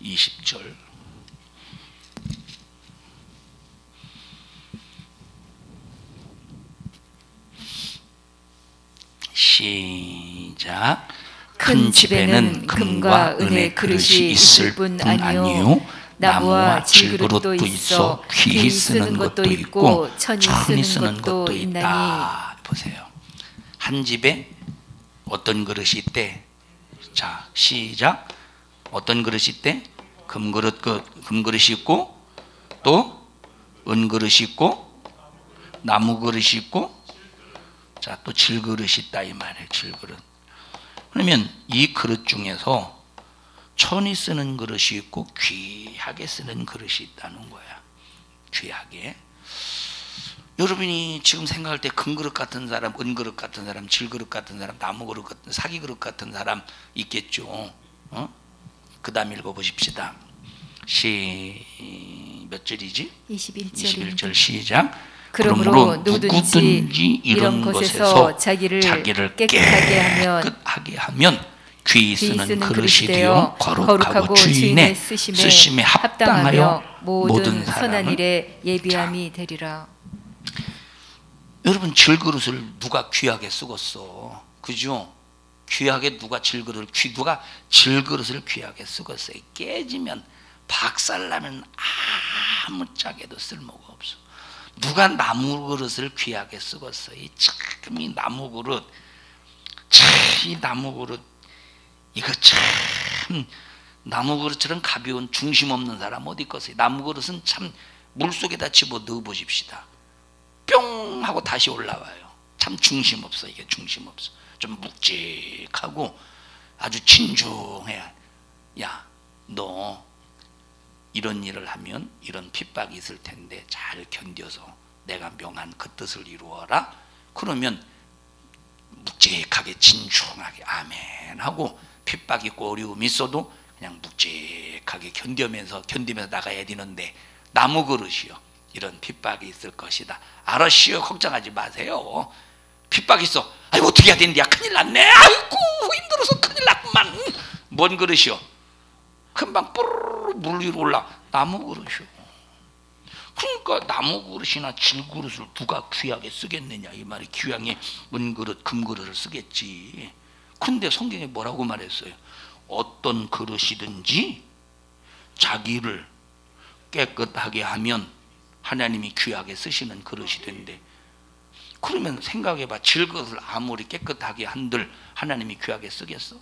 20절. 시작. 큰 집에는 금과 은의 그릇이 있을 뿐 아니요 나무와 질그릇도 있어 귀히 쓰는 것도 있고 천히 쓰는 것도 있다. 보세요. 한 집에 어떤 그릇이 있대? 자, 시작. 어떤 그릇이 있대? 금그릇이 있고 또 은그릇이 있고 나무 그릇이 있고 자, 또 질그릇이 있다 이 말이에요. 질그릇. 그러면 이 그릇 중에서 천이 쓰는 그릇이 있고 귀하게 쓰는 그릇이 있다는 거야. 귀하게. 여러분이 지금 생각할 때 금그릇 같은 사람, 은그릇 같은 사람, 질그릇 같은 사람, 나무그릇 같은, 사기그릇 같은 사람 있겠죠. 그 다음 읽어보십시다. 몇 절이지? 21절 시작. 그러므로 누구든지 이런 것에서 자기를 깨끗하게 하면 귀히 쓰는 그릇이 되어 거룩하고 주인의 쓰심에 합당하여 모든 선한 일에 예비함이 되리라. 여러분, 질그릇을 누가 귀하게 쓰겠어? 그죠? 귀하게 누가 질그릇을 귀하게 쓰겠어요? 깨지면 박살나면 아무짝에도 쓸모가 없어. 누가 나무 그릇을 귀하게 쓰겠어요? 참 이 나무 그릇, 이거 참 나무 그릇처럼 가벼운 중심 없는 사람 어디 있겠어요? 나무 그릇은 참 물속에다 집어 넣어 보십시다. 뿅 하고 다시 올라와요. 참 중심 없어. 이게 중심 없어. 좀 묵직하고 아주 진중해야. 야, 너 이런 일을 하면 이런 핍박이 있을 텐데 잘 견뎌서 내가 명한 그 뜻을 이루어라. 그러면 묵직하게 진중하게 아멘 하고 핍박 있고 어려움이 있어도 그냥 묵직하게 견디면서 나가야 되는데 나무 그릇이요. 이런 핍박이 있을 것이다. 알았시오. 걱정하지 마세요. 핍박이 있어. 아이고 어떻게 해야 되는데 큰일 났네. 아이고 힘들어서 큰일 났구만. 뭔 그릇이요? 금방 뽀르르 물 위로 올라. 나무 그릇이요. 그러니까 나무 그릇이나 질그릇을 누가 귀하게 쓰겠느냐 이 말이. 귀하게 은그릇 금그릇을 쓰겠지. 근데 성경에 뭐라고 말했어요? 어떤 그릇이든지 자기를 깨끗하게 하면 하나님이 귀하게 쓰시는 그릇이 된대. 그러면 생각해봐. 질그릇을 아무리 깨끗하게 한들 하나님이 귀하게 쓰겠어?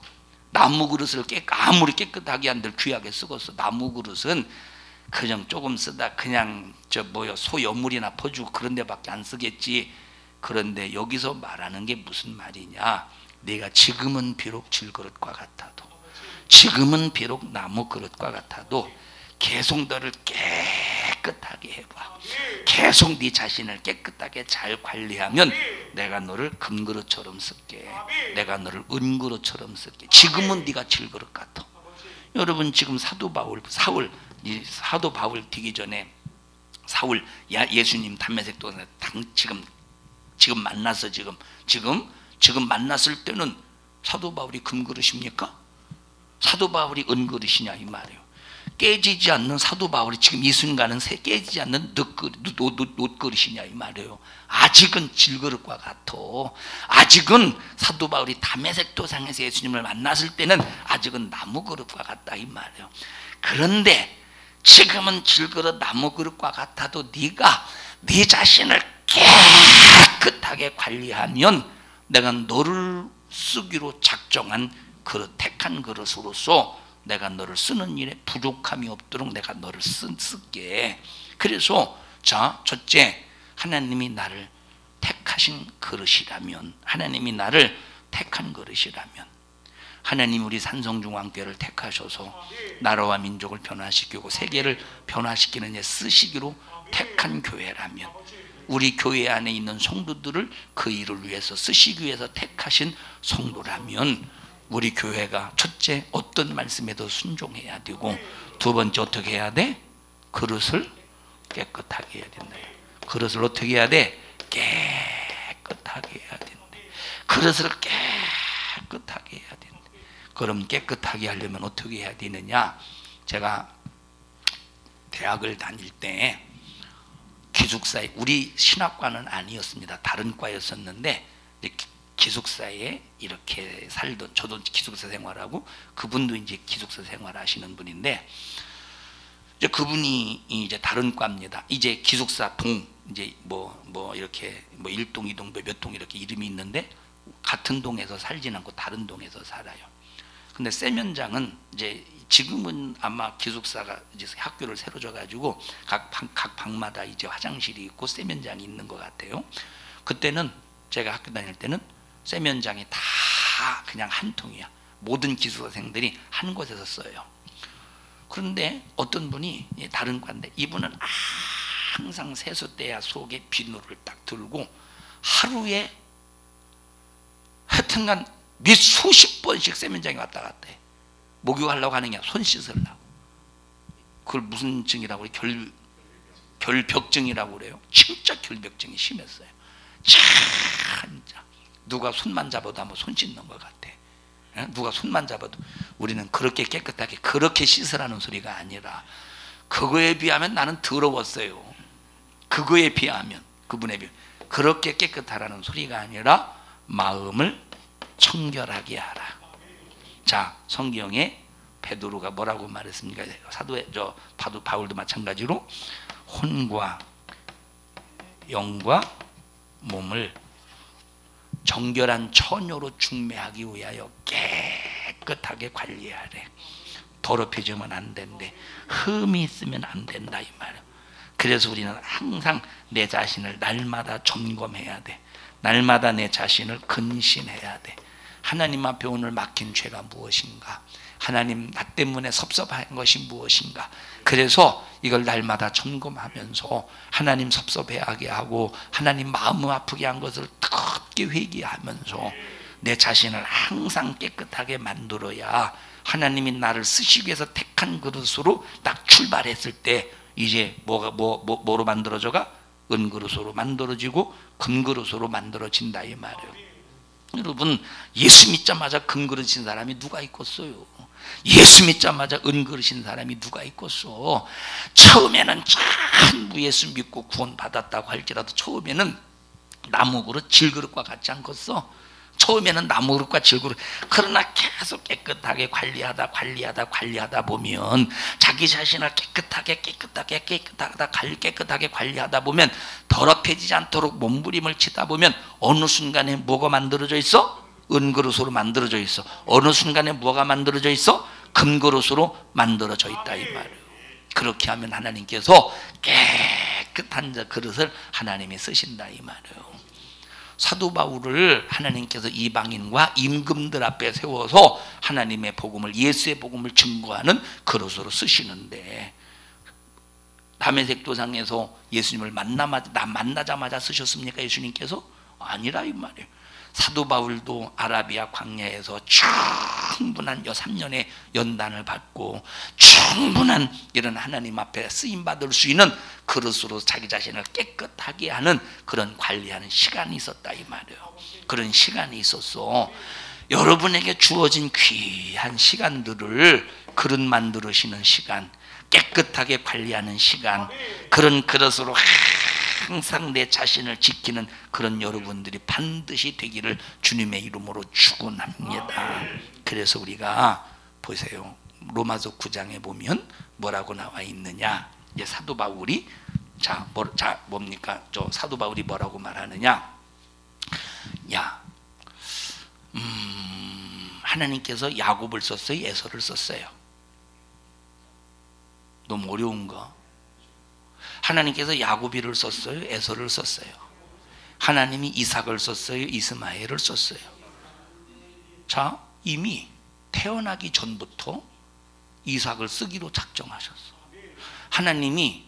나무 그릇을 아무리 깨끗하게 한들 귀하게 쓰겠어? 나무 그릇은 그냥 조금 쓰다 그냥 소여물이나 퍼주고 그런 데밖에 안 쓰겠지. 그런데 여기서 말하는 게 무슨 말이냐? 내가 지금은 비록 질그릇과 같아도, 지금은 비록 나무 그릇과 같아도 계속 너를 깨끗하게 해봐. 계속 네 자신을 깨끗하게 잘 관리하면 내가 너를 금그릇처럼 쓸게. 내가 너를 은그릇처럼 쓸게. 지금은 네가 질그릇 같아. 여러분, 지금 사도 바울 되기 전에 사울 예수님 담메색 도전에 지금 만나서 지금 만났을 때는 사도 바울이 금그릇입니까? 사도 바울이 은그릇이냐 이 말이에요. 깨지지 않는 사도 바울이 지금 이 순간은 깨지지 않는 놋그릇이냐 이 말이에요. 아직은 질그릇과 같아. 아직은 사도 바울이 다메섹 도상에서 예수님을 만났을 때는 아직은 나무 그릇과 같다 이 말이에요. 그런데 지금은 질그릇 나무 그릇과 같아도 네가 네 자신을 깨끗하게 관리하면 내가 너를 쓰기로 작정한 그릇, 택한 그릇으로서 내가 너를 쓰는 일에 부족함이 없도록 내가 너를 쓸게. 그래서 자, 첫째, 하나님이 나를 택하신 그릇이라면, 하나님이 나를 택한 그릇이라면, 하나님 우리 산성중앙교회를 택하셔서 나라와 민족을 변화시키고 세계를 변화시키는 데 쓰시기로 택한 교회라면, 우리 교회 안에 있는 성도들을 그 일을 위해서 쓰시기 위해서 택하신 성도라면 우리 교회가 첫째 어떤 말씀에도 순종해야 되고, 두 번째 어떻게 해야 돼? 그릇을 깨끗하게 해야 된다. 그릇을 어떻게 해야 돼? 깨끗하게 해야 된다. 그릇을 깨끗하게 해야 된다. 그럼 깨끗하게 하려면 어떻게 해야 되느냐? 제가 대학을 다닐 때 기숙사에, 우리 신학과는 아니었습니다. 다른 과였었는데 기숙사에 이렇게 살던, 저도 기숙사 생활하고 그분도 이제 기숙사 생활하시는 분인데, 이제 그분이 이제 다른 과입니다. 이제 기숙사 동, 이제 뭐 이렇게 뭐 1동, 2동, 몇 동 이렇게 이름이 있는데 같은 동에서 살진 않고 다른 동에서 살아요. 근데 세면장은 이제 지금은 아마 기숙사가 이제 학교를 새로 줘가지고 각 방마다 이제 화장실이 있고 세면장이 있는 것 같아요. 그때는 제가 학교 다닐 때는 세면장이 다 그냥 한 통이야. 모든 기숙사생들이 한 곳에서 써요. 그런데 어떤 분이 다른 과인데, 이분은 항상 세숫대야 속에 비누를 딱 들고 하루에 하여튼간 몇 수십 번씩 세면장에 왔다 갔다 해. 목욕하려고 하는 게 아니라 손 씻으려고. 그걸 무슨 증이라고 그래요? 결벽증이라고 그래요. 진짜 결벽증이 심했어요. 진짜 누가 손만 잡아도 한번 손 씻는 것 같아. 누가 손만 잡아도. 우리는 그렇게 깨끗하게 그렇게 씻으라는 소리가 아니라, 그거에 비하면 나는 더러웠어요. 그거에 비하면, 그분에 비하면 그렇게 깨끗하라는 소리가 아니라 마음을 청결하게 하라. 자, 성경에 베드로가 뭐라고 말했습니까? 바울도 마찬가지로 혼과 영과 몸을 정결한 처녀로 중매하기 위하여 깨끗하게 관리하래. 더럽혀지면 안 된대. 흠이 있으면 안 된다, 이 말이야. 그래서 우리는 항상 내 자신을 날마다 점검해야 돼. 날마다 내 자신을 근신해야 돼. 하나님 앞에 오늘 막힌 죄가 무엇인가? 하나님, 나 때문에 섭섭한 것이 무엇인가? 그래서 이걸 날마다 점검하면서 하나님 섭섭해하게 하고 하나님 마음 아프게 한 것을 뜨겁게 회개하면서 내 자신을 항상 깨끗하게 만들어야 하나님이 나를 쓰시기 위해서 택한 그릇으로 딱 출발했을 때 이제 뭐로 만들어져가? 은그릇으로 만들어지고 금그릇으로 만들어진다, 이 말이에요. 여러분, 예수 믿자마자 금그릇인 사람이 누가 있겠어요? 예수 믿자마자 은그릇인 사람이 누가 있겠어? 처음에는 전부 예수 믿고 구원 받았다고 할지라도 처음에는 나무그릇, 질그릇과 같지 않겠어? 처음에는 나무그릇과 질그릇. 그러나 계속 깨끗하게 관리하다 보면, 자기 자신을 깨끗하게 관리하다 보면, 더럽혀지지 않도록 몸부림을 치다 보면 어느 순간에 뭐가 만들어져 있어? 은그릇으로 만들어져 있어. 어느 순간에 뭐가 만들어져 있어? 금그릇으로 만들어져 있다, 이 말이에요. 그렇게 하면 하나님께서 깨끗한 그릇을 하나님이 쓰신다, 이 말이에요. 사도 바울을 하나님께서 이방인과 임금들 앞에 세워서 하나님의 복음을, 예수의 복음을 증거하는 그릇으로 쓰시는데, 다메섹 도상에서 예수님을 만나자마자 쓰셨습니까? 예수님께서? 아니라, 이 말이에요. 사도 바울도 아라비아 광야에서 충분한 3년의 연단을 받고 충분한 이런 하나님 앞에 쓰임받을 수 있는 그릇으로 자기 자신을 깨끗하게 하는 그런 관리하는 시간이 있었다, 이 말이에요. 그런 시간이 있었어. 여러분에게 주어진 귀한 시간들을 그릇 만들으시는 시간, 깨끗하게 관리하는 시간, 그런 그릇으로 항상 내 자신을 지키는 그런 여러분들이 반드시 되기를 주님의 이름으로 축원합니다. 그래서 우리가 보세요. 로마서 9장에 보면 뭐라고 나와 있느냐? 이제 사도 바울이 뭡니까? 사도 바울이 뭐라고 말하느냐? 하나님께서 야곱을 썼어요? 에서를 썼어요? 너무 어려운가? 하나님께서 야곱이를 썼어요? 에서를 썼어요? 하나님이 이삭을 썼어요? 이스마엘을 썼어요? 자, 이미 태어나기 전부터 이삭을 쓰기로 작정하셨어. 하나님이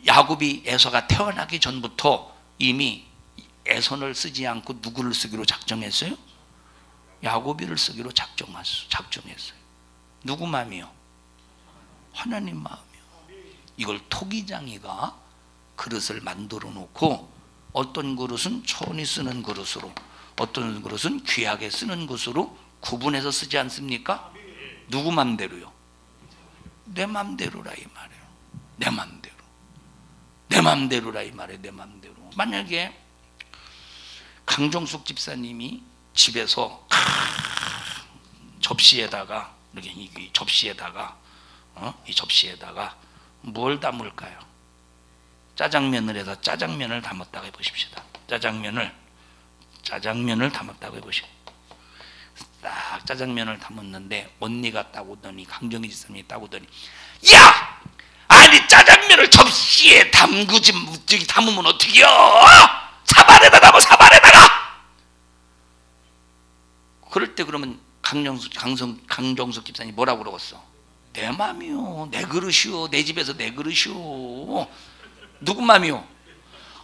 야곱이 에서가 태어나기 전부터 이미 에선을 쓰지 않고 누구를 쓰기로 작정했어요? 야곱이를 쓰기로 작정했어요. 누구 마음이요? 하나님 마음이요. 이걸 토기장이가 그릇을 만들어 놓고, 어떤 그릇은 천이 쓰는 그릇으로, 어떤 그릇은 귀하게 쓰는 것으로 구분해서 쓰지 않습니까? 누구 맘대로요? 내 맘대로라 이 말이에요. 내 맘대로. 내 맘대로라 이 말이에요. 내 맘대로. 만약에 강정숙 집사님이 집에서 접시에다가 이렇게 이 접시에다가 이 접시에다가 뭘 담을까요? 짜장면을 해서 짜장면을 담았다고 해보십시다. 짜장면을 담았다고 해보시오. 딱 짜장면을 담았는데 언니가 딱 오더니 강정희 집사님이 딱 오더니 야! 아니 짜장면을 접시에 담으면 어떡해요? 사발에다 담아 사발에다가! 그럴 때 그러면 강정숙 집사님이 뭐라고 그러겠어? 내 맘이요. 내 그릇이요. 내 집에서 내 그릇이요. 누구 맘이요?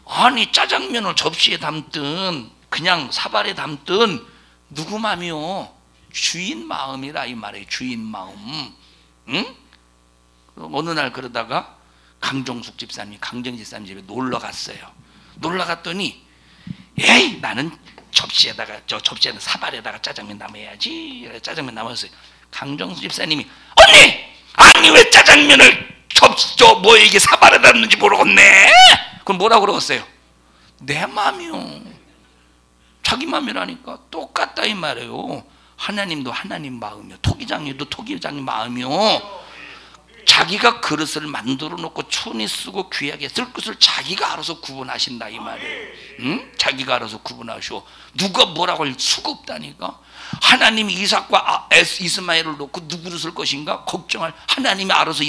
아니 짜장면을 접시에 담든 그냥 사발에 담든 누구 맘이요? 주인 마음이라 이 말이에요. 주인 마음. 응? 어느 날 그러다가 강정숙 집사님이 강정희 집사님 집에 놀러 갔어요. 놀러 갔더니 에이 나는 접시에다가 사발에다가 짜장면 담아야지. 짜장면 담았어요. 강정숙 집사님이 언니! 아니 왜 짜장면을 이게 사발에 담는지 모르겠네. 그럼 뭐라고 그러겠어요? 내 맘이요. 자기 맘이라니까 똑같다 이 말이에요. 하나님도 하나님 마음이요. 토기장님도 토기장 마음이요. 자기가 그릇을 만들어 놓고 천히 쓰고 귀하게 쓸 것을 자기가 알아서 구분하신다 이 말이에요. 응? 자기가 알아서 구분하시오. 누가 뭐라고 할 수가 없다니까. 하나님이 이삭과 이스마엘을 놓고 누구를 쓸 것인가 걱정할 하나님이 알아서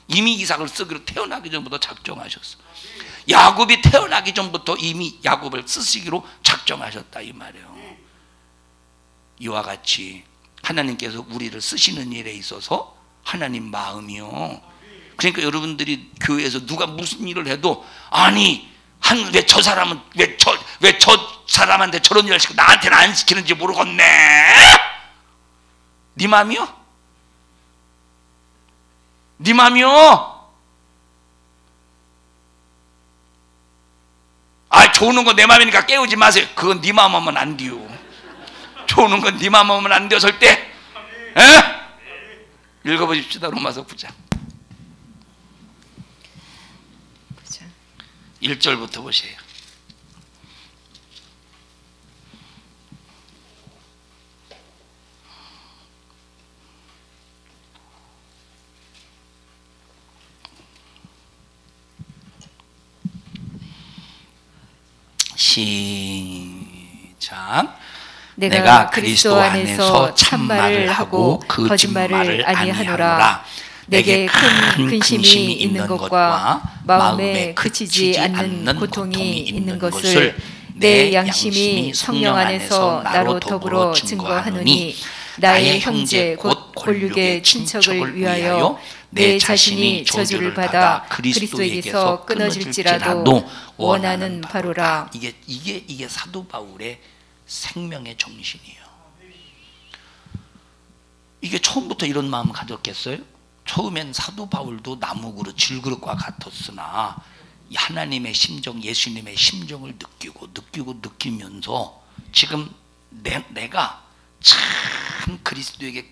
이미 이삭을 쓰기로 태어나기 전부터 작정하셨어. 야곱이 태어나기 전부터 이미 야곱을 쓰시기로 작정하셨다 이 말이에요. 이와 같이 하나님께서 우리를 쓰시는 일에 있어서 하나님 마음이요. 그러니까 여러분들이 교회에서 누가 무슨 일을 해도 아니 왜 저 사람한테 저런 일을 시키고 나한테는 안 시키는지 모르겠네. 네 맘이요? 네 맘이요? 아 좋은 건 내 맘이니까 깨우지 마세요. 그건 네 맘 하면 안 돼요. 좋은 건 네 맘 하면 안 돼요 절대. 에? 읽어보십시다. 로마서 9장 1절부터 보세요. 시작. 내가 그리스도 안에서 참말을 하고 거짓말을 아니하노라. 내게 큰 근심이 있는 것과 마음에 그치지 않는 고통이 있는 것을 내 양심이 성령 안에서 나로 더불어 증거하노니 나의 형제 곧 골육의 친척을 위하여 내 자신이 저주를 받아 그리스도에게서 끊어질지라도 원하는 바로라. 이게 사도 바울의 생명의 정신이에요. 이게 처음부터 이런 마음을 가졌겠어요? 처음엔 사도 바울도 나무그릇 질그릇과 같았으나 하나님의 심정, 예수님의 심정을 느끼면서 지금 내가 참 그리스도에게서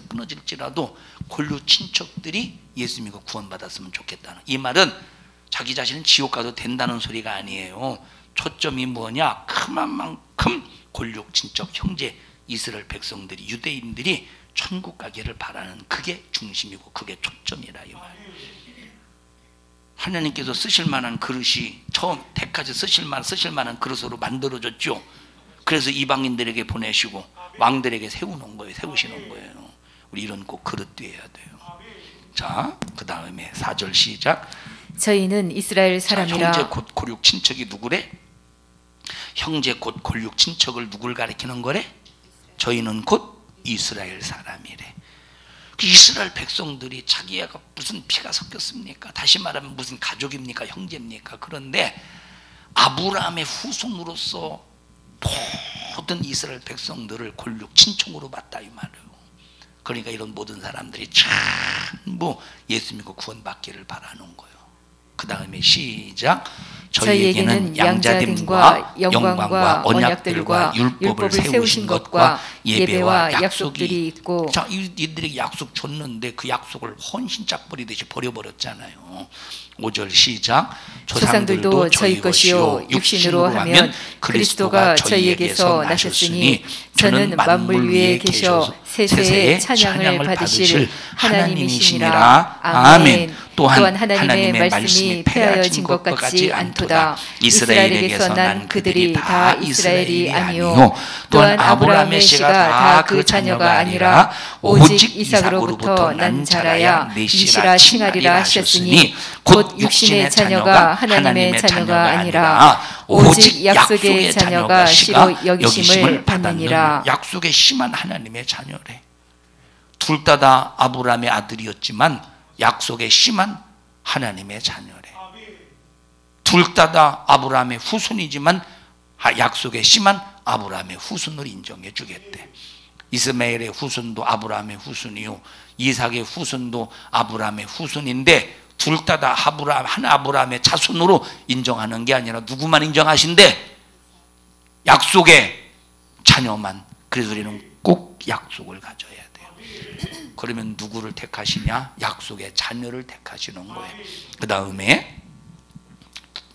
끊어질지라도 골류 친척들이 예수 믿고 구원받았으면 좋겠다는 이 말은 자기 자신은 지옥 가도 된다는 소리가 아니에요. 초점이 뭐냐? 그만큼 골육 친척 형제 이스라엘 백성들이 유대인들이 천국 가기를 바라는 그게 중심이고 그게 초점이라 이 말. 하나님께서 쓰실 만한 그릇이 처음 때까지 쓰실 만한 그릇으로 만들어졌죠. 그래서 이방인들에게 보내시고 왕들에게 세우시는 거예요. 우리 이런 꼭 그릇 되어야 돼요. 자, 그 다음에 4절 시작. 저희는 이스라엘 사람이라. 형제 곧 골육 친척이 누구래? 형제 곧 골육 친척을 누굴 가리키는 거래? 저희는 곧 이스라엘 사람이래. 이스라엘 백성들이 자기가 무슨 피가 섞였습니까? 다시 말하면 무슨 가족입니까? 형제입니까? 그런데 아브라함의 후손으로서 모든 이스라엘 백성들을 골육 친척으로 봤다 이 말이에요. 그러니까 이런 모든 사람들이 전부 예수 믿고 구원받기를 바라는 거예요. 그 다음에 시작. 저희에게는 양자됨과 영광과 언약들과 율법을 세우신 것과 예배와 약속들이 있고. 자, 이들에게 약속 줬는데 그 약속을 헌신짝 버리듯이 버려버렸잖아요. 5절 시작. 조상들도 저희 것이요 육신으로 하면 그리스도가 저희에게서 나셨으니 저는 만물 위에 계셔 세세의 찬양을 받으실 하나님이시니라. 아멘. 또한 하나님의 말씀이 폐하여진 것 같지 않도다. 이스라엘에게서 난 그들이 다 이스라엘이 아니요 또한 아브라함의 씨가 다 그 자녀가 아니라 오직 이삭으로부터 난 자라야 네 씨라 칭하리라 하셨으니 곧 육신의 자녀가 하나님의 자녀가 아니라 오직 약속의 자녀가 씨로 여기심을 받느니라. 약속의 씨만 하나님의 자녀래. 둘 다 아브라함의 아들이었지만 약속의 씨만 하나님의 자녀래. 둘 다 아브라함의 후손이지만 약속의 씨만 아브라함의 후손을 인정해 주겠대. 이스마엘의 후손도 아브라함의 후손이요 이삭의 후손도 아브라함의 후손인데 둘 다 한 아브라함의 자손으로 인정하는 게 아니라 누구만 인정하신대? 약속의 자녀만. 그래서 우리는 꼭 약속을 가져야 돼요. 그러면 누구를 택하시냐? 약속의 자녀를 택하시는 거예요. 그 다음에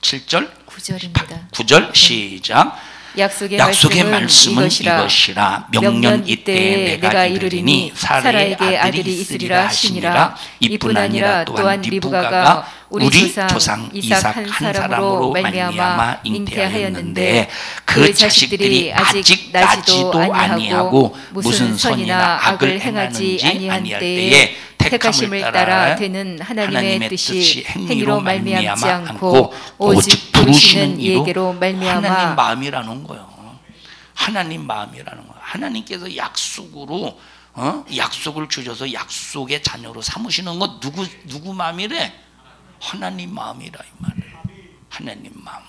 7절 9절입니다. 9절 시작. 약속의 말씀은 이것이라 명년 이때에 내가 이르리니 사라에게 아들이 있으리라 하시니라. 이뿐 아니라 또한 리브가가 우리 조상 이삭 한 사람으로 말미암아 잉태하였는데 그 자식들이 아직 나지도 아니하고 무슨 선이나 악을 행하지 아니한 때에 택하심을 따라 되는 하나님의 뜻이 행위로 말미암지 않고 오직 부르시는 이에게로 말미암아. 하나님 마음이라는 거예요. 하나님 마음이라는 거예요. 하나님께서 약속으로 약속을 주셔서 약속의 자녀로 삼으시는 것 누구 마음이래? 하나님 마음이라 이 말이에요. 하나님 마음.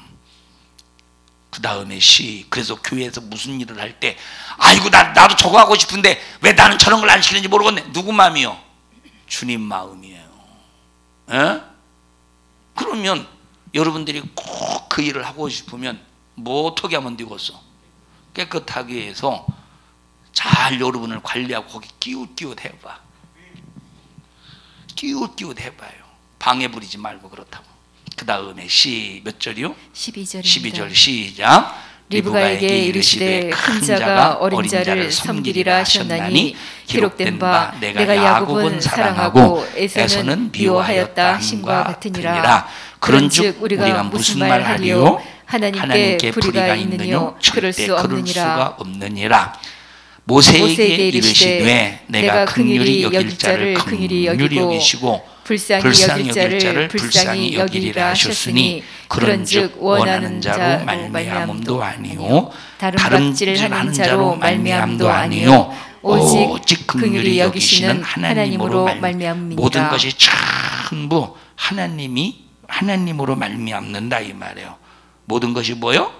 그 다음에 그래서 교회에서 무슨 일을 할 때 아이고 나도 저거 하고 싶은데 왜 나는 저런 걸 안 시키는지 모르겠네. 누구 마음이요? 주님 마음이에요. 에? 그러면 여러분들이 꼭 그 일을 하고 싶으면 뭐 어떻게 하면 되겠어? 깨끗하게 해서 잘 여러분을 관리하고 거기 끼웃끼웃 해봐. 끼웃끼웃 해봐요. 방해 부리지 말고. 그렇다고. 그 다음에 몇 절이요? 12절입니다. 12절 시작. 리브가에게 이르시되 큰 자가 어린 자를 섬기리라 하셨나니 기록된 바 내가 야곱은 사랑하고 에서는 미워하였다 하심과 같으니라. 그런즉 우리가 무슨 말 하리요? 하나님께 불의가 있느뇨? 그럴 수 없느니라. 모세에게 이르시되 내가 긍휼히 여길 자를 긍휼히 여기시고 불쌍히 여길 자를 불쌍히 여기리라 하셨으니 그런즉 원하는 자로 말미암음도 아니요 다름질하는 자로 말미암음도 아니요 오직 긍휼히 여기시는 하나님으로 말미암음이니라. 모든 것이 전부 하나님으로 말미암는다 이 말이에요. 모든 것이 뭐요?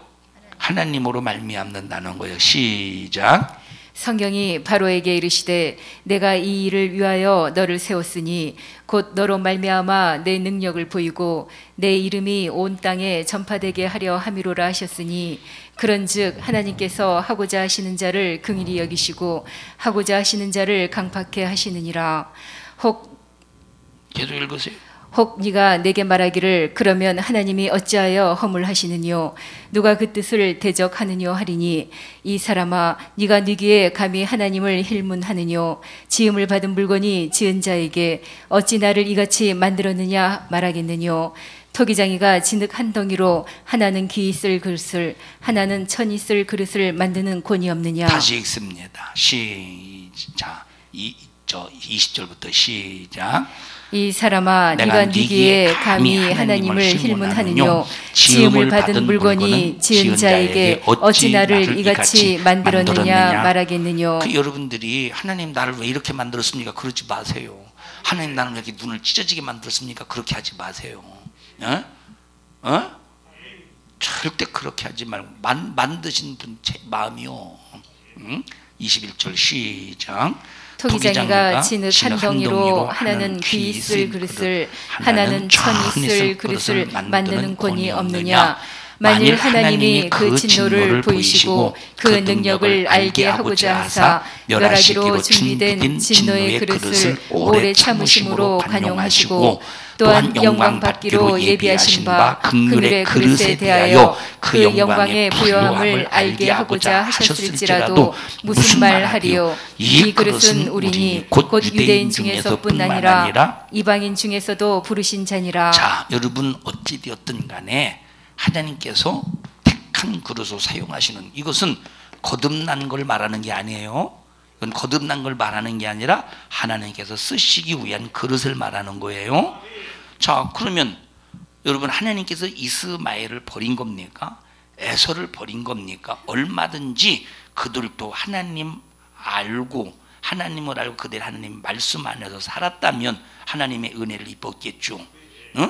하나님으로 말미암는다는 거예요. 시작. 성경이 바로에게 이르시되 내가 이 일을 위하여 너를 세웠으니 곧 너로 말미암아 내 능력을 보이고 내 이름이 온 땅에 전파되게 하려 함이로라 하셨으니 그런즉 하나님께서 하고자 하시는 자를 긍휼히 여기시고 하고자 하시는 자를 강팍해 하시느니라. 계속 읽으세요. 혹 네가 내게 말하기를 그러면 하나님이 어찌하여 허물하시느뇨? 누가 그 뜻을 대적하느뇨 하리니 이 사람아 네가 네기에 감히 하나님을 힐문하느뇨? 지음을 받은 물건이 지은 자에게 어찌 나를 이같이 만들었느냐 말하겠느뇨? 토기장이가 진흙 한 덩이로 하나는 귀 있을 그릇을 하나는 천 있을 그릇을 만드는 권이 없느냐? 다시 읽습니다. 시작. 20절부터 시작. 이 사람아 네가 네기에 감히 하나님을 힐문하느뇨? 지음을 받은 물건이 지은 자에게 어찌 나를 이같이 만들었느냐 말하겠느뇨? 여러분들이 하나님 나를 왜 이렇게 만들었습니까? 그러지 마세요. 하나님 나는 왜 이렇게 눈을 찢어지게 만들었습니까? 그렇게 하지 마세요. 절대 그렇게 하지 말고 만드신 분 제 마음이요. 21절 시작. 토기장이가 진흙 한 덩이로 하나는 귀 있을 그릇을 하나는 천 있을 그릇을 만드는 권이 없느냐. 만일 하나님이 그 진노를 보이시고 그 능력을 알게 하고자 하사 멸하기로 준비된 진노의 그릇을 오래 참으심으로 관용하시고 또한 영광 받기로 예비하신 바 그늘의 그릇에 대하여 그 영광의 부요함을 알게 하고자 하셨을지라도 무슨 말 하리요. 이 그릇은 우리니 곧 유대인 중에서뿐 아니라 이방인 중에서도 부르신 자니라. 자, 여러분 어찌 되었든 간에 하나님께서 택한 그릇으로 사용하시는, 이것은 거듭난 걸 말하는 게 아니에요. 이건 거듭난 걸 말하는 게 아니라 하나님께서 쓰시기 위한 그릇을 말하는 거예요. 자, 그러면 여러분, 하나님께서 이스마엘을 버린 겁니까? 에서를 버린 겁니까? 얼마든지 그들도 하나님 알고, 하나님을 알고 그들 하나님 말씀 안에서 살았다면 하나님의 은혜를 입었겠죠.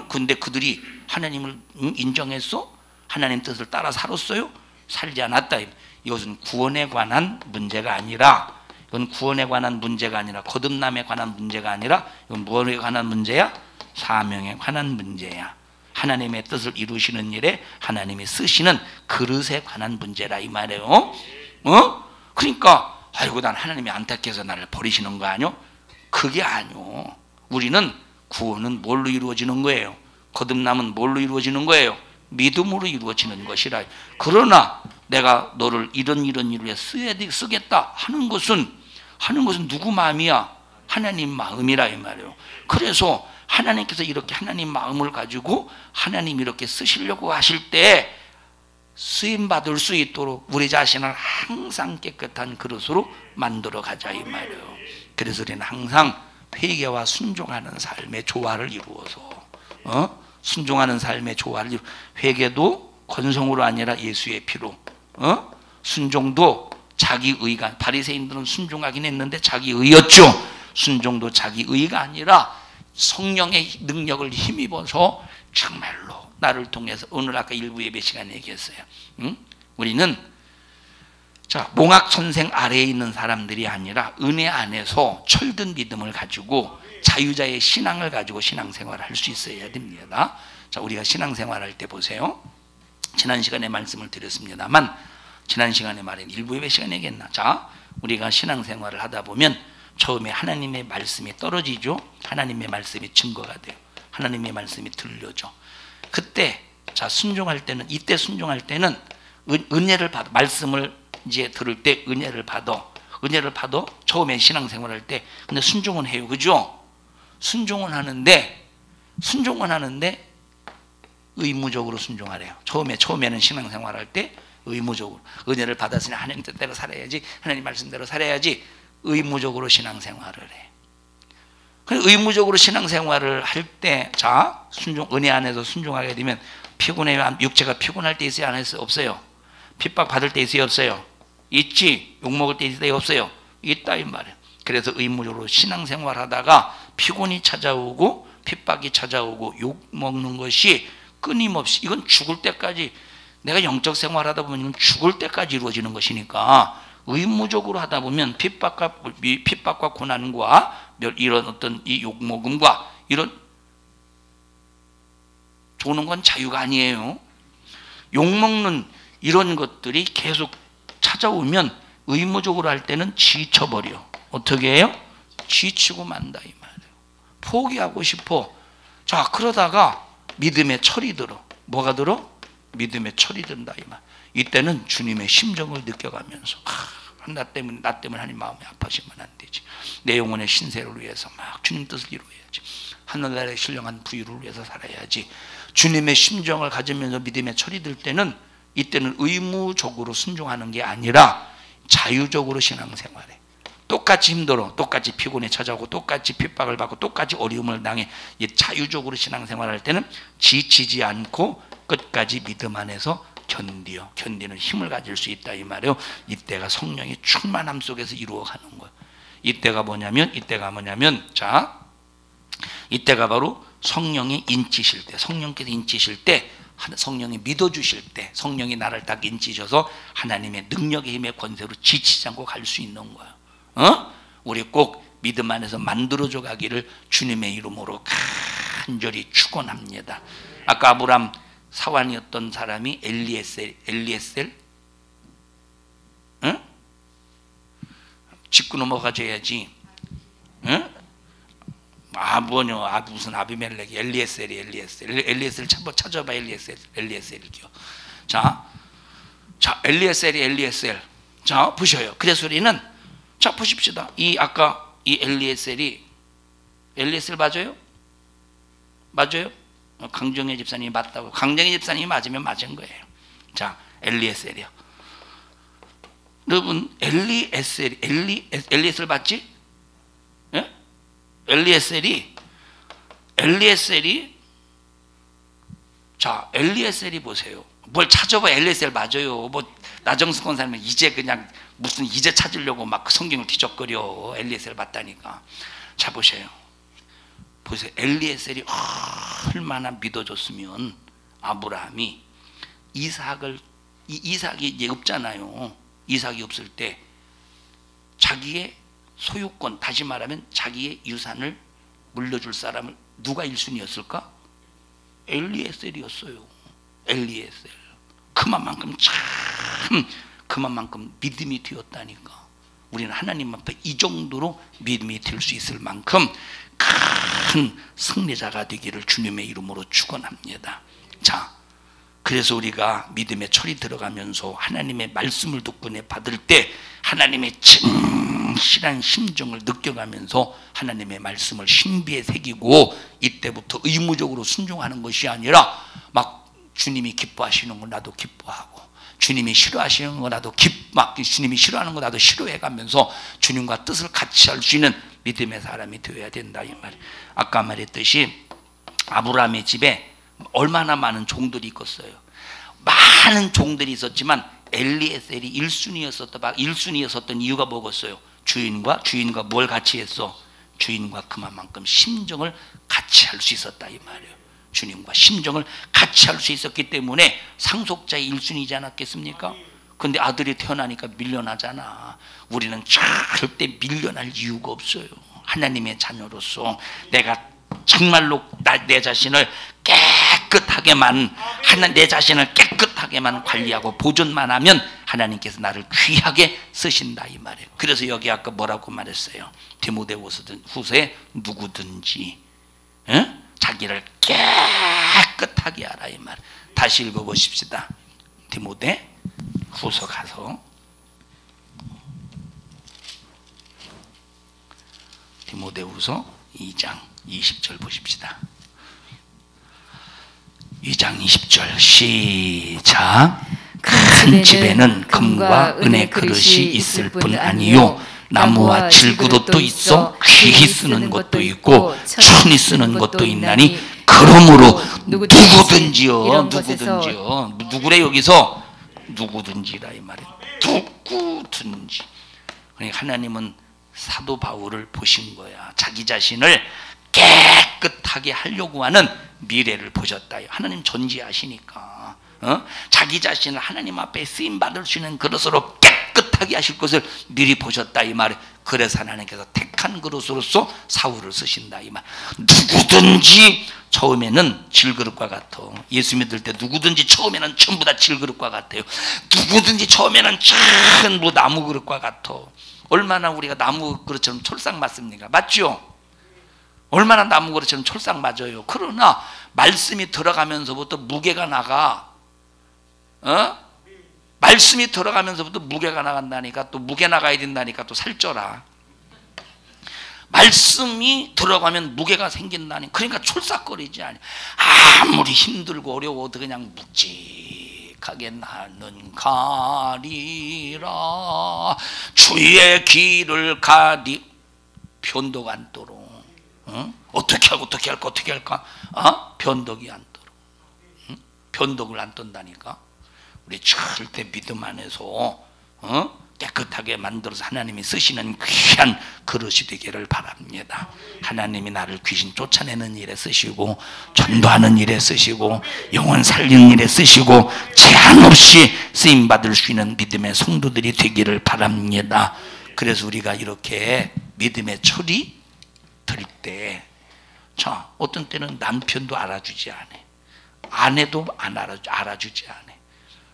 근데 그들이 하나님을 인정했어? 하나님 뜻을 따라 살았어요? 살지 않았다. 이것은 구원에 관한 문제가 아니라, 이건 구원에 관한 문제가 아니라, 거듭남에 관한 문제가 아니라, 이건 무엇에 관한 문제야? 사명에 관한 문제야. 하나님의 뜻을 이루시는 일에 하나님이 쓰시는 그릇에 관한 문제라 이 말이에요. 그러니까 아이고 난 하나님이 안타까워서 나를 버리시는 거 아니요? 그게 아니요. 우리는 구원은 뭘로 이루어지는 거예요? 거듭남은 뭘로 이루어지는 거예요? 믿음으로 이루어지는 것이라. 그러나 내가 너를 이런 일을 위해 쓰겠다 하는 것은 누구 마음이야? 하나님 마음이라 이 말이에요. 그래서 하나님께서 이렇게 하나님 마음을 가지고 하나님 이렇게 쓰시려고 하실 때 쓰임 받을 수 있도록 우리 자신을 항상 깨끗한 그릇으로 만들어 가자 이 말이에요. 그래서 우리는 항상 회개와 순종하는 삶의 조화를 이루어서 순종하는 삶의 조화를 회개도 권성으로 아니라 예수의 피로, 순종도 자기 의가, 바리새인들은 순종하긴 했는데 자기 의였죠. 순종도 자기 의가 아니라 성령의 능력을 힘입어서 정말로 나를 통해서, 오늘 아까 일부 예배 시간에 얘기했어요. 우리는 자, 몽학 선생 아래에 있는 사람들이 아니라 은혜 안에서 철든 믿음을 가지고 자유자의 신앙을 가지고 신앙생활을 할 수 있어야 됩니다. 자, 우리가 신앙생활할 때 보세요. 지난 시간에 말씀을 드렸습니다만, 지난 시간에 말한 일부 예배 시간에 얘기했나? 자, 우리가 신앙생활을 하다 보면 처음에 하나님의 말씀이 떨어지죠. 하나님의 말씀이 증거가 돼요. 하나님의 말씀이 들려져. 그때 자, 순종할 때는, 이때 순종할 때는 은혜를 받아, 말씀을 이제 들을 때 은혜를 받아 처음에 신앙생활할 때. 근데 순종은 해요, 그죠? 순종은 하는데 의무적으로 순종하래요. 처음에는 신앙생활할 때 의무적으로, 은혜를 받았으니 하나님 뜻대로 살아야지, 하나님 말씀대로 살아야지, 의무적으로 신앙생활을 해. 의무적으로 신앙생활을 할 때, 자, 은혜 안에서 순종하게 되면 피곤해, 육체가 피곤할 때 있어요, 안 했어요? 없어요? 핍박 받을 때 있어요, 없어요? 있지. 욕먹을 때 있어요, 없어요? 있다 이 말이에요. 그래서 의무적으로 신앙생활 하다가 피곤이 찾아오고 핍박이 찾아오고 욕먹는 것이 끊임없이, 이건 죽을 때까지, 내가 영적 생활하다 보면 이건 죽을 때까지 이루어지는 것이니까 의무적으로 하다 보면 핍박과 고난과 이런 어떤 이 욕먹음과 이런 조는 건 자유가 아니에요. 욕먹는 이런 것들이 계속 찾아오면 의무적으로 할 때는 지쳐버려. 어떻게 해요? 지치고 만다 이 말이에요. 포기하고 싶어. 자, 그러다가 믿음의 철이 들어. 뭐가 들어? 믿음의 철이 든다 이 말. 이때는 주님의 심정을 느껴가면서 나 때문에 하나님 마음이 아파지면 안 되지. 내 영혼의 신세를 위해서 막 주님 뜻을 이루어야지. 하늘나라의 신령한 부유를 위해서 살아야지. 주님의 심정을 가지면서 믿음의 철이 들 때는, 이때는 의무적으로 순종하는 게 아니라 자유적으로 신앙생활해. 똑같이 힘들어, 똑같이 피곤에 찾아오고 똑같이 핍박을 받고 똑같이 어려움을 당해. 자유적으로 신앙생활할 때는 지치지 않고 끝까지 믿음 안에서 견디는 힘을 가질 수 있다 이 말이에요. 이때가 성령의 충만함 속에서 이루어가는 거예요. 이때가 뭐냐면 자, 이때가 바로 성령이 인치실 때, 성령께서 인치실 때, 성령이 믿어주실 때, 성령이 나를 딱 인치셔서 하나님의 능력의 힘의 권세로 지치지 않고 갈 수 있는 거예요. 우리 꼭 믿음 안에서 만들어져 가기를 주님의 이름으로 간절히 축원합니다. 아까 아브람 사환이었던 사람이 엘리에셀, 응? 짚고 넘어가줘야지. 응? 무슨 아비멜렉, 엘리에셀 찾아봐. 엘리에셀이요. 자, 엘리에셀. 자, 보셔요. 그래서 우리는 자 보십시다. 아까 이 엘리에셀 맞아요? 맞아요? 강정혜 집사님이 맞다고. 강정혜 집사님이 맞으면 맞은 거예요. 자, 엘리에셀이요. 여러분, 엘리에셀 맞지? 예? 엘리에셀이 자, 엘리에셀이 보세요. 뭘 찾아봐. 엘리에셀 맞아요. 뭐 나정수 권사님은 이제 그냥 이제 찾으려고 막 성경을 뒤적거려. 엘리에셀 맞다니까. 자, 보세요. 엘리에셀이 얼마나 믿어줬으면 아브라함이 이삭이 이제 없잖아요. 이삭이 없을 때 자기의 소유권, 다시 말하면 자기의 유산을 물려줄 사람을 누가 1순위였을까? 엘리에셀이었어요. 엘리에셀. 그만큼 믿음이 되었다니까. 우리는 하나님 앞에 이 정도로 믿음이 될 수 있을 만큼 큰 승리자가 되기를 주님의 이름으로 축원합니다. 자, 그래서 우리가 믿음의 철이 들어가면서 하나님의 말씀을 듣고 받을 때 하나님의 진실한 심정을 느껴가면서 하나님의 말씀을 신비에 새기고 이때부터 의무적으로 순종하는 것이 아니라 막 주님이 기뻐하시는 거 나도 기뻐하고 주님이 싫어하시는 거 나도 주님이 싫어하는 거 나도 싫어해가면서 주님과 뜻을 같이 할 수 있는 믿음의 사람이 되어야 된다 이 말. 아까 말했듯이 아브라함의 집에 얼마나 많은 종들이 있었어요. 많은 종들이 있었지만 엘리에셀이 1순위였었던 이유가 뭐겠어요? 주인과 뭘 같이 했어? 주인과 그만큼 심정을 같이 할 수 있었다 이 말이에요. 주님과 심정을 같이 할 수 있었기 때문에 상속자의 1순위이지 않았겠습니까? 근데 아들이 태어나니까 밀려나잖아. 우리는 절대 밀려날 이유가 없어요. 하나님의 자녀로서 내가 정말로 내 자신을 내 자신을 깨끗하게만 관리하고 보존만 하면 하나님께서 나를 귀하게 쓰신다 이 말이에요. 그래서 여기 아까 뭐라고 말했어요? 디모데후서에 누구든지 자기를 깨끗하게 하라 이 말. 다시 읽어보십시다. 디모데후서 가서 디모데후서 2장 20절 보십시다. 2장 20절 시작. 큰 집에는 금과 은의 그릇이 있을 뿐 아니요 나무와 질그릇도 있어 귀히 쓰는 것도 있고 천히 쓰는 것도 있나니 그러므로 누구든지요. 누구래 여기서? 누구든지라 이 말이에요. 누구든지. 그러니까 하나님은 사도 바울을 보신 거야. 자기 자신을 깨끗하게 하려고 하는 미래를 보셨다. 하나님 전지하시니까 자기 자신을 하나님 앞에 쓰임받을 수 있는 그릇으로 깨끗하게 하실 것을 미리 보셨다 이 말이에요. 그래서 하나님께서 택한 그릇으로서 사울을 쓰신다 이 말. 누구든지 처음에는 질그릇과 같아. 예수 믿을 때 누구든지 처음에는 전부 다 질그릇과 같아요. 누구든지 처음에는 전부 나무 그릇과 같아. 얼마나 우리가 나무 그릇처럼 촐싹 맞습니까? 맞죠? 얼마나 나무 그릇처럼 촐싹 맞아요. 그러나 말씀이 들어가면서부터 무게가 나가. 말씀이 들어가면서부터 무게가 나간다니까. 또 무게 나가야 된다니까. 또 살쪄라. 말씀이 들어가면 무게가 생긴다니. 그러니까 촐싹거리지 않아. 아무리 힘들고 어려워도 그냥 묵직하게 나는 가리라. 주의 길을 가리. 변덕 않도록. 어떻게 할까? 변덕이 않도록. 변덕을 안 떤다니까. 우리 절대 믿음 안에서 깨끗하게 만들어서 하나님이 쓰시는 귀한 그릇이 되기를 바랍니다. 하나님이 나를 귀신 쫓아내는 일에 쓰시고, 전도하는 일에 쓰시고, 영혼 살리는 일에 쓰시고, 제한 없이 쓰임받을 수 있는 믿음의 성도들이 되기를 바랍니다. 그래서 우리가 이렇게 믿음의 철이 들 때, 자, 어떤 때는 남편도 알아주지 않아, 아내도 알아주지 않아.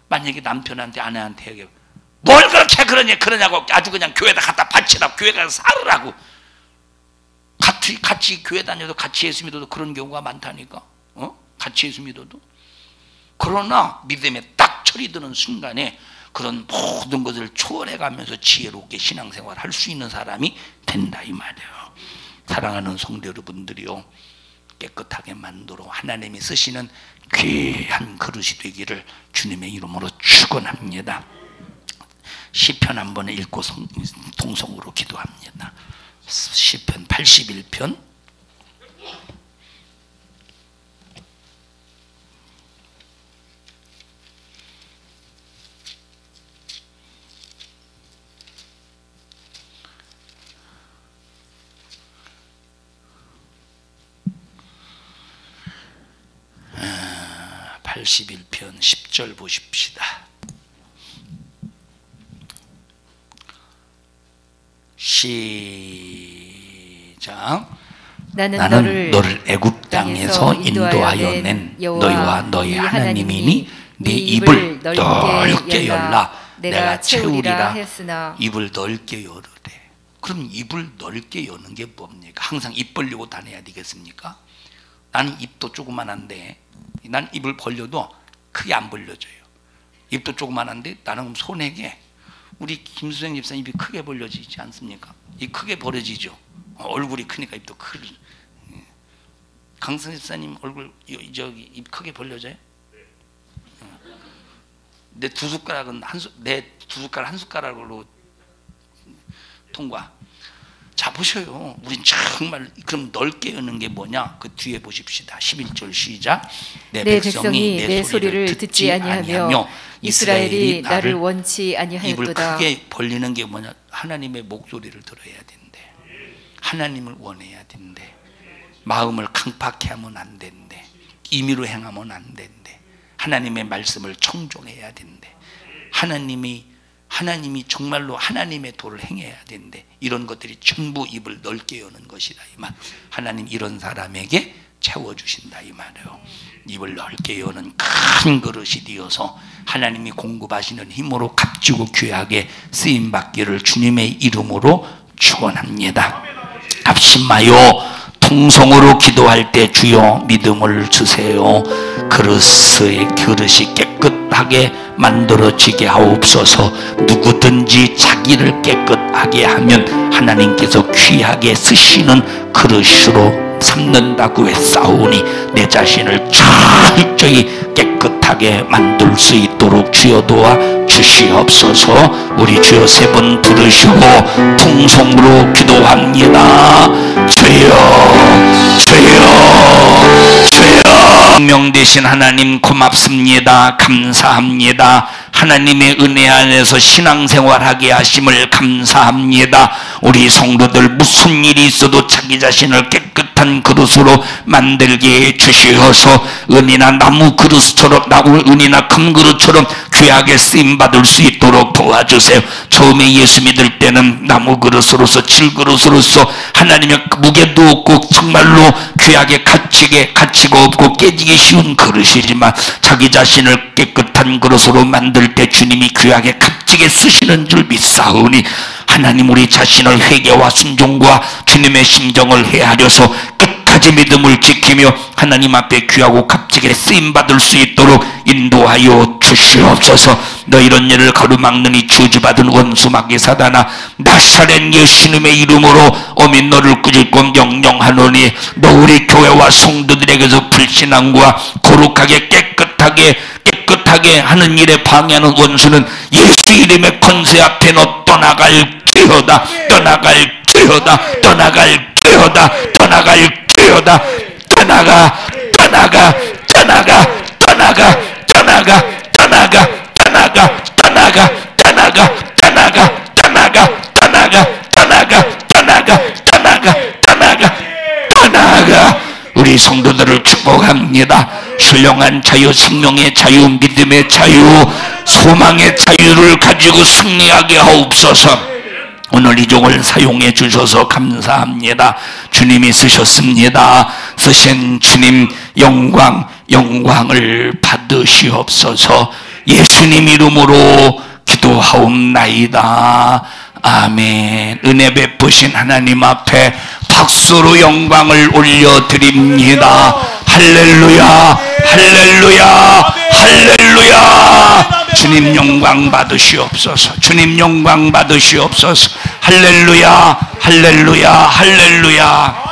만약에 남편한테 아내한테 얘기해, 뭘 그렇게 그러냐고 아주 그냥 교회에다 갖다 바치라고, 교회 가서 살으라고. 같이 교회 다녀도 같이 예수 믿어도 그런 경우가 많다니까. 같이 예수 믿어도. 그러나 믿음에 딱 철이 드는 순간에 그런 모든 것을 초월해 가면서 지혜롭게 신앙생활 할 수 있는 사람이 된다 이 말이에요. 사랑하는 성도 여러분들이요, 깨끗하게 만들어 하나님이 쓰시는 귀한 그릇이 되기를 주님의 이름으로 축원합니다. 시편 한번 읽고 동성으로 기도합니다. 시편 81편 81편 10절 보십시다. 시작. 나는 너를 애굽 땅에서 인도하여 낸 너희와 너희 하나님이니 네 입을 넓게 열라 내가 채우리라 했으나. 입을 넓게 열으래. 그럼 입을 넓게 여는 게 뭡니까? 항상 입 벌리고 다녀야 되겠습니까? 나는 입도 조그만한데, 난 입을 벌려도 크게 안 벌려져요. 입도 조그만한데 나는 손에게, 우리 김수생 집사님 입이 크게 벌려지지 않습니까? 이 크게 벌어지죠. 얼굴이 크니까 입도 크죠. 강성 집사님 얼굴 저기 입 크게 벌려져요? 내 두 숟가락은 내 두 숟가락 한 숟가락으로 통과. 자 보셔요. 우린 정말 그럼 넓게 여는 게 뭐냐? 그 뒤에 보십시다. 11절 시작. 내 백성이 내 소리를 듣지 아니하며 이스라엘이 나를 원치 아니하였도다. 입을 크게 벌리는 게 뭐냐? 하나님의 목소리를 들어야 된대. 하나님을 원해야 된대. 마음을 강팍해 하면 안 된대. 임의로 행하면 안 된대. 하나님의 말씀을 청종해야 된대. 하나님이 정말로 하나님의 도를 행해야 된대. 이런 것들이 전부 입을 넓게 여는 것이다 이 말. 하나님 이런 사람에게 채워주신다 이 말이에요. 입을 넓게 여는 큰 그릇이 되어서 하나님이 공급하시는 힘으로 값지고 귀하게 쓰임받기를 주님의 이름으로 축원합니다. 합심하여 통성으로 기도할 때 주여 믿음을 주세요. 그릇이 깨끗하게 만들어지게 하옵소서. 누구든지 자기를 깨끗하게 하면 하나님께서 귀하게 쓰시는 그릇으로 삼는다고 했사오니 내 자신을 철저히 깨끗하게 만들 수 있도록 주여 도와 주시옵소서. 우리 주여 세 번 부르시고 통성으로 기도합니다. 주여 주여 주여. 명되신 하나님 고맙습니다. 감사합니다. 하나님의 은혜 안에서 신앙생활하게 하심을 감사합니다. 우리 성도들 무슨 일이 있어도 자기 자신을 깨끗한 그릇으로 만들게 해주시어서 은이나 나무 그릇처럼, 은이나 금 그릇처럼 귀하게 쓰임받을 수 있도록 도와주세요. 처음에 예수 믿을 때는 나무 그릇으로서, 질그릇으로서 하나님의 무게도 없고 정말로 귀하게 가치가 없고 깨지기 쉬운 그릇이지만 자기 자신을 깨끗한 그릇으로 만들 때 주님이 귀하게 값지게 쓰시는 줄 믿사오니 하나님 우리 자신을 회개와 순종과 주님의 심정을 헤아려서 끝까지 믿음을 지키며 하나님 앞에 귀하고 값지게 쓰임받을 수 있도록 인도하여 주시옵소서. 너 이런 일을 가로막느니 저주받은 원수 마귀 사단아, 나사렛 예수님의 이름으로 어미 너를 꾸짖고 명령하노니 너 우리 교회와 성도들에게서 불신앙과 거룩하게 깨끗하게 하는 일에 방해하는 원수는 예수 이름의 권세 앞에 너 떠나갈지어다. 떠나가 우리 성도들을 축복합니다. 신령한 자유, 생명의 자유, 믿음의 자유, 소망의 자유를 가지고 승리하게 하옵소서. 오늘 이 종을 사용해 주셔서 감사합니다. 주님이 쓰셨습니다. 쓰신 주님 영광을 받으시옵소서. 예수님 이름으로 기도하옵나이다. 아멘. 은혜 베푸신 하나님 앞에 박수로 영광을 올려드립니다. 할렐루야, 할렐루야, 할렐루야. 주님 영광 받으시옵소서. 주님 영광 받으시옵소서. 할렐루야, 할렐루야, 할렐루야.